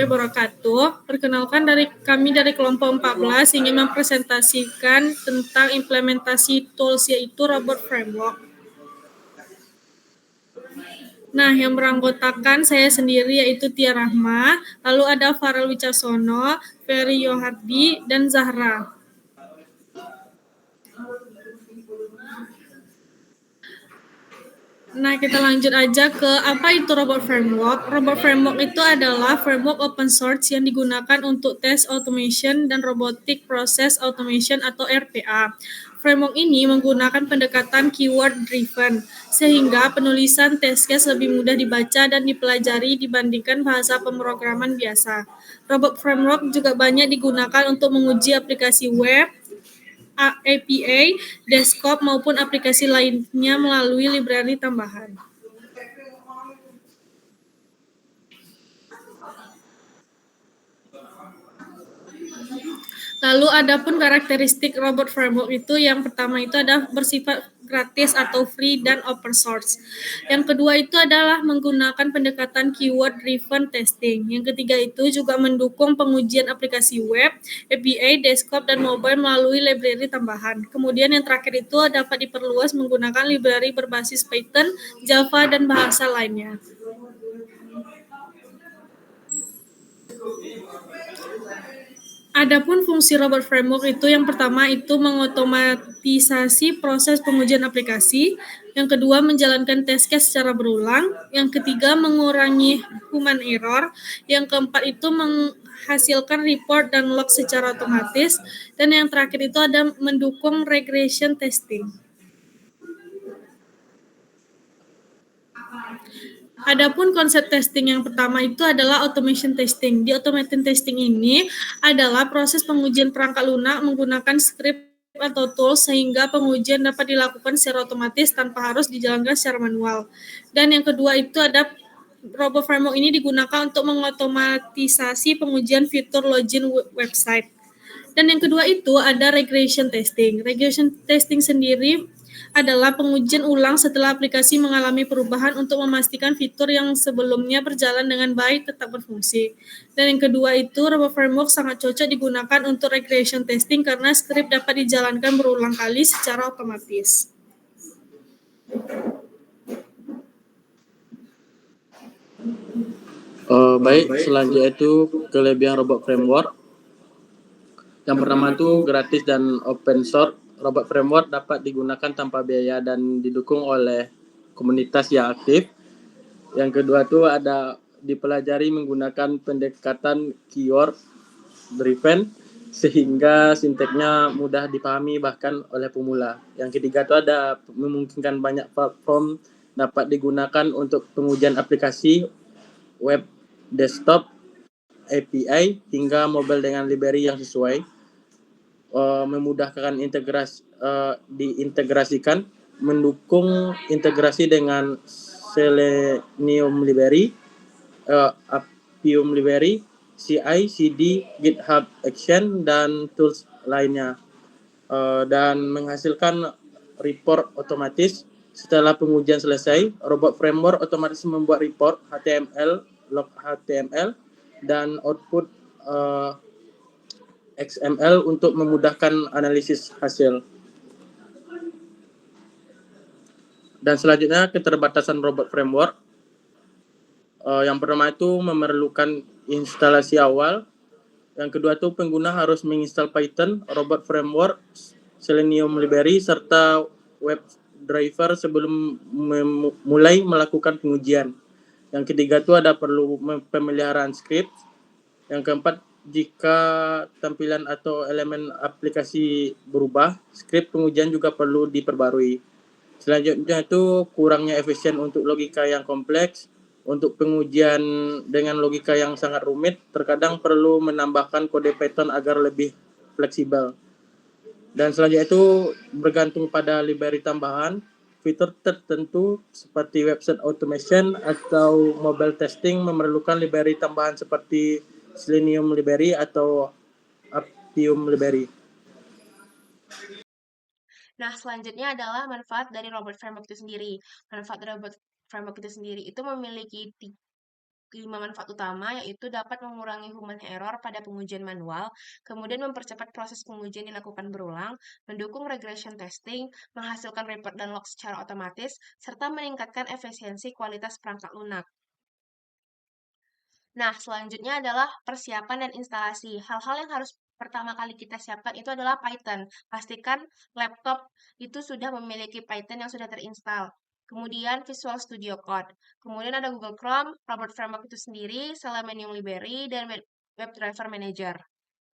Wabarakatuh. Perkenalkan kami dari kelompok 14 ingin mempresentasikan tentang implementasi tools yaitu Robot Framework. Nah, yang beranggotakan saya sendiri yaitu Tia Rahma, lalu ada Farel Wicaksono, Ferry Yohardi, dan Zahra. Nah, kita lanjut aja ke apa itu Robot Framework. Robot Framework itu adalah framework open source yang digunakan untuk test automation dan robotic process automation atau RPA. Framework ini menggunakan pendekatan keyword driven, sehingga penulisan test case lebih mudah dibaca dan dipelajari dibandingkan bahasa pemrograman biasa. Robot Framework juga banyak digunakan untuk menguji aplikasi web, API, desktop, maupun aplikasi lainnya melalui library tambahan. Lalu adapun karakteristik robot framework itu yang pertama itu adalah bersifat gratis atau free dan open source. Yang kedua itu adalah menggunakan pendekatan keyword driven testing. Yang ketiga itu juga mendukung pengujian aplikasi web, API, desktop, dan mobile melalui library tambahan. Kemudian yang terakhir itu dapat diperluas menggunakan library berbasis Python, Java, dan bahasa lainnya. Adapun fungsi robot framework itu yang pertama itu mengotomatisasi proses pengujian aplikasi, yang kedua menjalankan test case secara berulang, yang ketiga mengurangi human error, yang keempat itu menghasilkan report dan log secara otomatis, dan yang terakhir itu ada mendukung regression testing. Adapun konsep testing yang pertama itu adalah automation testing. Di automation testing ini adalah proses pengujian perangkat lunak menggunakan script atau tools sehingga pengujian dapat dilakukan secara otomatis tanpa harus dijalankan secara manual. Dan yang kedua itu ada Robot Framework ini digunakan untuk mengotomatisasi pengujian fitur login website. Dan yang kedua itu ada regression testing. Regression testing sendiri adalah pengujian ulang setelah aplikasi mengalami perubahan untuk memastikan fitur yang sebelumnya berjalan dengan baik tetap berfungsi. Dan yang kedua itu, Robot Framework sangat cocok digunakan untuk regression testing karena script dapat dijalankan berulang kali secara otomatis. Baik, selanjutnya itu kelebihan Robot Framework. Yang pertama itu gratis dan open source. Robot Framework dapat digunakan tanpa biaya dan didukung oleh komunitas yang aktif. Yang kedua itu ada dipelajari menggunakan pendekatan keyword driven sehingga sinteksnya mudah dipahami bahkan oleh pemula. Yang ketiga itu ada memungkinkan banyak platform dapat digunakan untuk pengujian aplikasi web, desktop, API hingga mobile dengan library yang sesuai. Memudahkan diintegrasikan, mendukung integrasi dengan Selenium library, Appium library, CI, CD, GitHub Action, dan tools lainnya. Dan menghasilkan report otomatis. Setelah pengujian selesai, Robot Framework otomatis membuat report HTML, log HTML, dan output XML untuk memudahkan analisis hasil. Dan selanjutnya keterbatasan Robot Framework. Yang pertama itu memerlukan instalasi awal. Yang kedua itu pengguna harus menginstal Python, Robot Framework, Selenium library, serta web driver sebelum mulai melakukan pengujian. Yang ketiga itu ada perlu pemeliharaan script. Yang keempat, jika tampilan atau elemen aplikasi berubah, script pengujian juga perlu diperbarui. Selanjutnya itu kurangnya efisien untuk logika yang kompleks. Untuk pengujian dengan logika yang sangat rumit, terkadang perlu menambahkan kode Python agar lebih fleksibel. Dan selanjutnya itu bergantung pada library tambahan. Fitur tertentu seperti website automation atau mobile testing memerlukan library tambahan seperti Selenium library atau Appium library. Nah, selanjutnya adalah manfaat dari robot framework itu sendiri. Manfaat robot framework itu sendiri itu memiliki 5 manfaat utama, yaitu dapat mengurangi human error pada pengujian manual, kemudian mempercepat proses pengujian dilakukan berulang, mendukung regression testing, menghasilkan report dan log secara otomatis, serta meningkatkan efisiensi kualitas perangkat lunak. Nah, selanjutnya adalah persiapan dan instalasi. Hal-hal yang harus pertama kali kita siapkan itu adalah Python. Pastikan laptop itu sudah memiliki Python yang sudah terinstal. Kemudian Visual Studio Code. Kemudian ada Google Chrome, Robot Framework itu sendiri, Selenium Library, dan WebDriver Manager.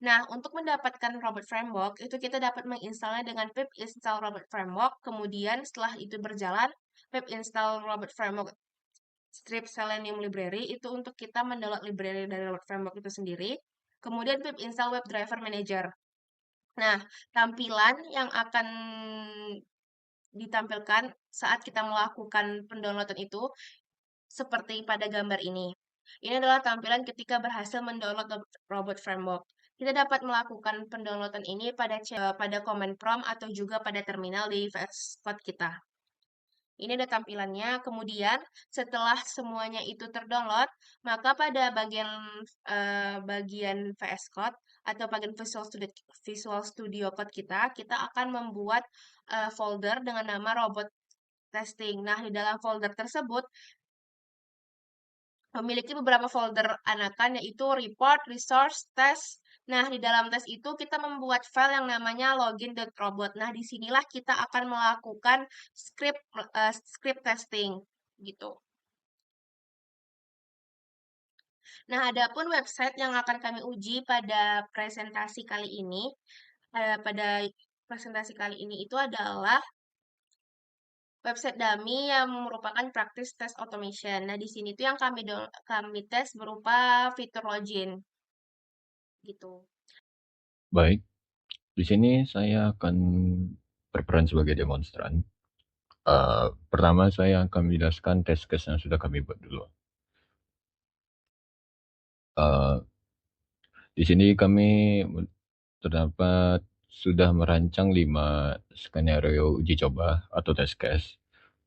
Nah, untuk mendapatkan Robot Framework, itu kita dapat menginstalnya dengan pip install Robot Framework. Kemudian setelah itu berjalan, pip install Robot Framework strip Selenium Library itu untuk kita mendownload library dari Robot Framework itu sendiri. Kemudian pip install WebDriver Manager. Nah, tampilan yang akan ditampilkan saat kita melakukan pendownloadan itu seperti pada gambar ini. Ini adalah tampilan ketika berhasil mendownload Robot Framework. Kita dapat melakukan pendownloadan ini pada command prompt atau juga pada terminal di VS Code kita. Ini ada tampilannya. Kemudian setelah semuanya itu terdownload, maka pada bagian VS Code atau bagian Visual Studio Code kita akan membuat folder dengan nama robot testing. Nah, di dalam folder tersebut memiliki beberapa folder anakan, yaitu report, resource, test. Nah, di dalam tes itu kita membuat file yang namanya login.robot. Nah, disinilah kita akan melakukan script testing gitu. Nah, adapun website yang akan kami uji pada presentasi kali ini, itu adalah website dummy yang merupakan practice test automation. Nah, di sini tuh yang kami tes berupa fitur login. Gitu. Baik, di sini saya akan berperan sebagai demonstran. Pertama saya akan menjelaskan test case yang sudah kami buat dulu. Di sini kami terdapat sudah merancang 5 skenario uji coba atau test case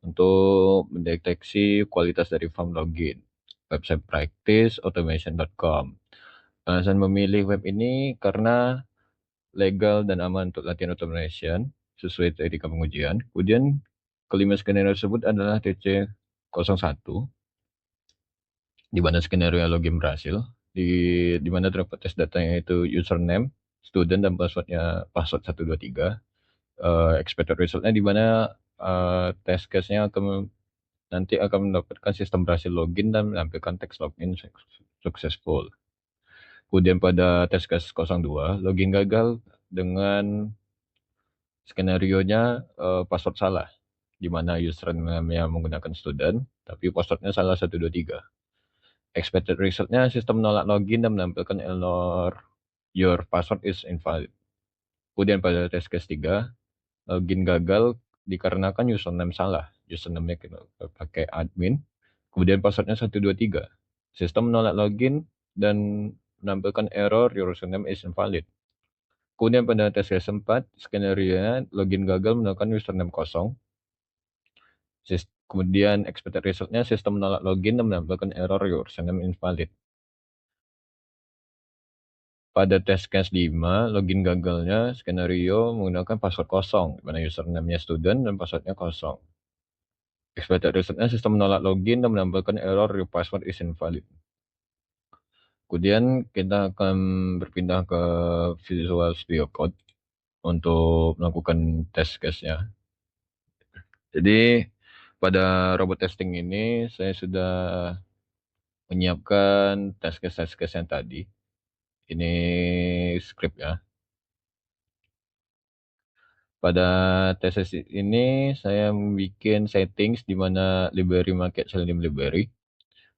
untuk mendeteksi kualitas dari form login website practiceautomation.com. Alasan memilih web ini karena legal dan aman untuk latihan automation sesuai etika pengujian. Kemudian kelima skenario tersebut adalah TC01 di mana skenario login berhasil, di mana terdapat tes datanya itu username, student dan password 123. Expected resultnya di mana test case-nya nanti akan mendapatkan sistem berhasil login dan menampilkan teks login successful. Kemudian pada test case 02, login gagal dengan skenario-nya password salah, di mana username-nya menggunakan student, tapi passwordnya salah 123. Expected result-nya sistem menolak login dan menampilkan error your password is invalid. Kemudian pada test case 3, login gagal dikarenakan username salah. Username-nya pakai admin, kemudian passwordnya 123. Sistem menolak login dan menampilkan error your username is invalid. Kemudian pada test case 4, skenario-nya login gagal menggunakan username kosong. Kemudian expected result-nya sistem menolak login dan menampilkan error your username invalid. Pada test case 5, login gagalnya skenario menggunakan password kosong, di mana username-nya student dan passwordnya kosong. Expected result-nya sistem menolak login dan menampilkan error your password is invalid. Kemudian kita akan berpindah ke Visual Studio Code untuk melakukan test case-nya. Jadi pada robot testing ini saya sudah menyiapkan test case yang tadi. Ini script ya. Pada test case ini saya membuat settings di mana library market Selenium library.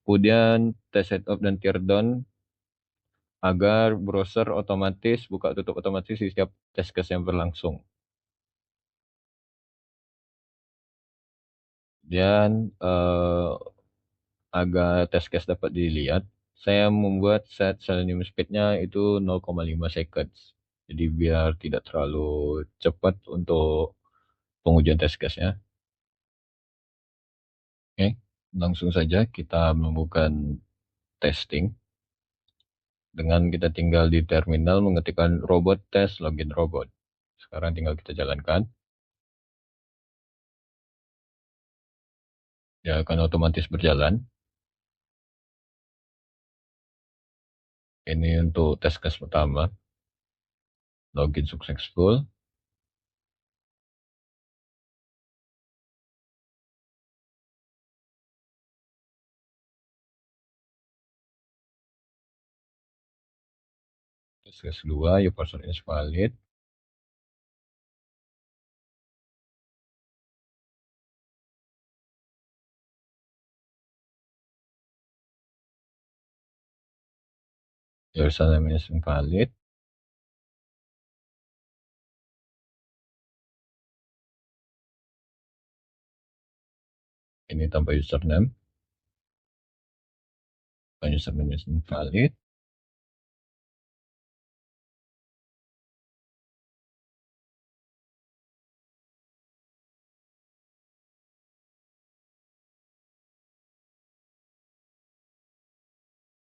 Kemudian test setup dan teardown agar browser otomatis buka tutup otomatis di setiap test case yang berlangsung. Dan agar test case dapat dilihat, saya membuat set Selenium speed-nya itu 0,5 seconds. Jadi biar tidak terlalu cepat untuk pengujian test case-nya. Oke, langsung saja kita menemukan testing dengan kita tinggal di terminal mengetikkan robot test login robot. Sekarang tinggal kita jalankan. Dia akan otomatis berjalan. Ini untuk test case pertama. Login successful. Test case 2, your password is valid. Your username is invalid. Ini tanpa username. Username is invalid.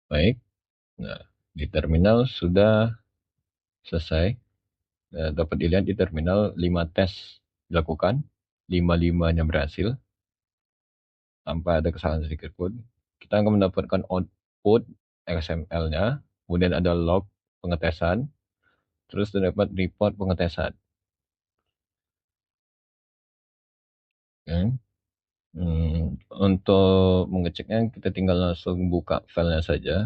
Baik. Nah, di terminal sudah selesai. Dapat dilihat di terminal 5 tes dilakukan, 5-5-nya berhasil tanpa ada kesalahan sedikit pun. Kita akan mendapatkan output XML-nya, kemudian ada log pengetesan, terus terdapat report pengetesan. Untuk mengeceknya kita tinggal langsung buka filenya saja.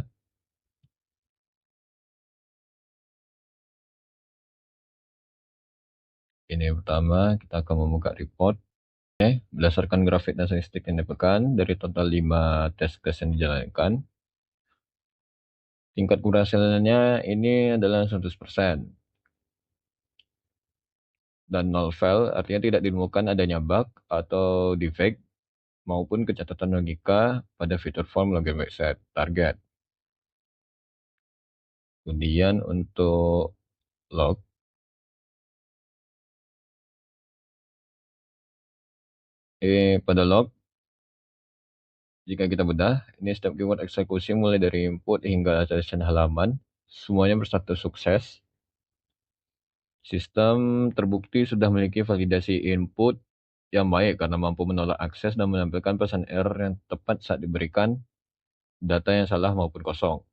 Ini pertama kita akan membuka report. Berdasarkan grafik dan statistik yang didapatkan dari total 5 test case yang dijalankan, tingkat keberhasilannya ini adalah 100%. Dan null fail artinya tidak ditemukan adanya bug atau defect maupun kecacatan logika pada fitur form login website target. Kemudian untuk log, pada log, jika kita bedah, ini setiap keyword eksekusi mulai dari input hingga session halaman, semuanya berstatus sukses. Sistem terbukti sudah memiliki validasi input yang baik karena mampu menolak akses dan menampilkan pesan error yang tepat saat diberikan data yang salah maupun kosong.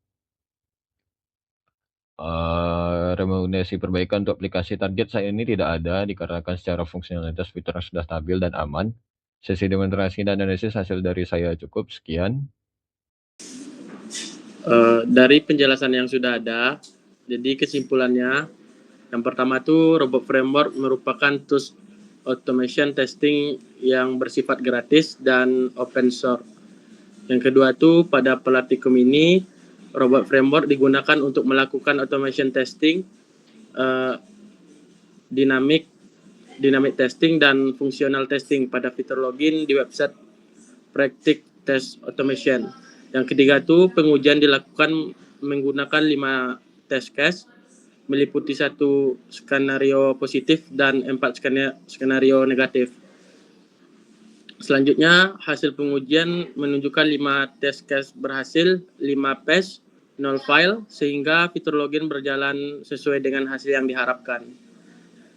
Rekomendasi perbaikan untuk aplikasi target saat ini tidak ada dikarenakan secara fungsionalitas fitur sudah stabil dan aman. Sesi demonstrasi dan analisis hasil dari saya cukup. Sekian. Dari penjelasan yang sudah ada, jadi kesimpulannya, yang pertama itu Robot Framework merupakan tools automation testing yang bersifat gratis dan open source. Yang kedua itu pada Pelatikum ini, Robot Framework digunakan untuk melakukan automation testing, dynamic testing dan fungsional testing pada fitur login di website Practice Test Automation. Yang ketiga itu pengujian dilakukan menggunakan 5 test case, meliputi 1 skenario positif dan 4 skenario negatif. Selanjutnya, hasil pengujian menunjukkan 5 test case berhasil, 5 patch, 0 file, sehingga fitur login berjalan sesuai dengan hasil yang diharapkan.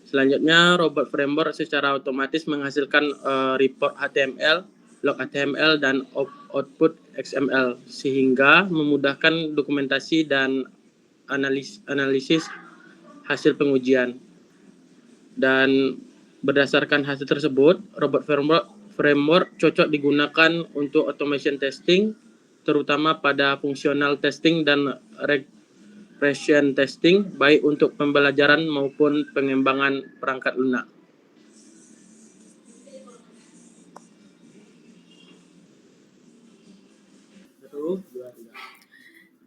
Selanjutnya, Robot Framework secara otomatis menghasilkan report HTML, log HTML, dan output XML, sehingga memudahkan dokumentasi dan analisis hasil pengujian. Dan berdasarkan hasil tersebut, Robot Framework cocok digunakan untuk automation testing, terutama pada fungsional testing dan regression testing, baik untuk pembelajaran maupun pengembangan perangkat lunak.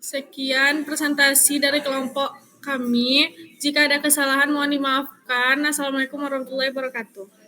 Sekian presentasi dari kelompok kami. Jika ada kesalahan mohon dimaafkan. Assalamualaikum warahmatullahi wabarakatuh.